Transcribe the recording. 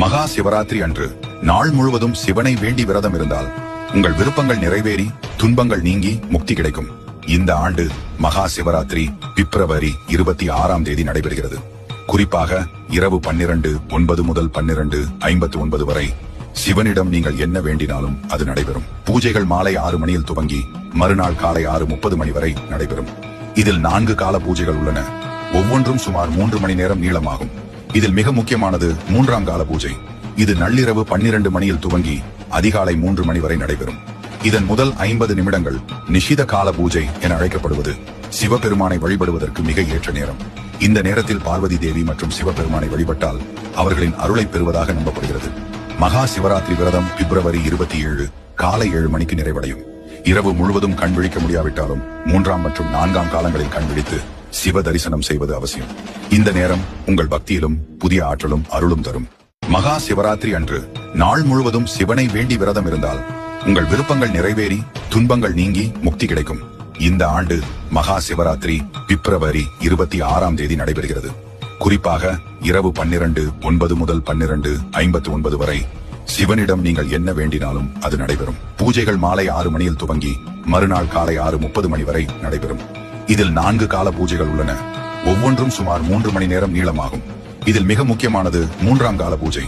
மகா சிவராத்திரி அன்று நாள் முழுவதும் சிவனை வேண்டி விரதம் இருந்தால் உங்கள் விருப்பங்கள் நிறைவேறி துன்பங்கள் நீங்கி முக்தி கிடைக்கும். இந்த ஆண்டு மகா சிவராத்திரி பிப்ரவரி 26ஆம் தேதி நடைபெறுகிறது. குறிப்பாக இரவு 12:09 முதல் 12:59 வரை சிவனிடம் நீங்கள் என்ன வேண்டினாலும் அது நடைபெறும். பூஜைகள் மாலை 6 மணியில் துவங்கி மறுநாள் காலை 6:30 மணி வரை நடைபெறும். இதில் 4 கால பூஜைகள் உள்ளன. ஒவ்வொன்றும் சுமார் 3 மணி நேரம் நீளமாகும். இதில் மிக முக்கியமானது 3ஆம் கால பூஜை. இது நள்ளிரவு 12 மணியில் துவங்கி அதிகாலை 3 மணி வரை நடைபெறும். இதன் முதல் 50 நிமிடங்கள் நிஷித கால பூஜை என அழைக்கப்படுவது சிவபெருமானை வழிபடுவதற்கு மிக ஏற்ற நேரம். இந்த நேரத்தில் பார்வதி தேவி மற்றும் சிவபெருமானை வழிபட்டால் அவர்களின் அருளை பெறுவதாக நம்பப்படுகிறது. மகா சிவராத்திரி விரதம் பிப்ரவரி 27 காலை 7 மணிக்கு நிறைவடையும். இரவு முழுவதும் கண் விழிக்க முடியாவிட்டாலும் 3ஆம் மற்றும் 4ஆம் காலங்களில் கண் விழித்து சிவ தரிசனம் செய்வது அவசியம். இந்த நேரம் உங்கள் பக்தியிலும் புதிய ஆற்றலும் அருளும் தரும். மகா சிவராத்திரி அன்று நாள் முழுவதும் சிவனை வேண்டி விரதம் இருந்தால் உங்கள் விருப்பங்கள் நிறைவேறி துன்பங்கள் நீங்கி முக்தி கிடைக்கும். இந்த ஆண்டு மகா சிவராத்திரி பிப்ரவரி 26ஆம் தேதி நடைபெறுகிறது. குறிப்பாக இரவு 12:09 முதல் 12:59 வரை சிவனிடம் நீங்கள் என்ன வேண்டினாலும் அது நடைபெறும். பூஜைகள் மாலை 6 மணியில் துவங்கி மறுநாள் காலை 6:30 மணி வரை நடைபெறும். இதில் 4 கால பூஜைகள் உள்ளன. ஒவ்வொன்றும் சுமார் 3 மணி நேரம் நீளமாகும். இதில் மிக முக்கியமானது 3ஆம் கால பூஜை.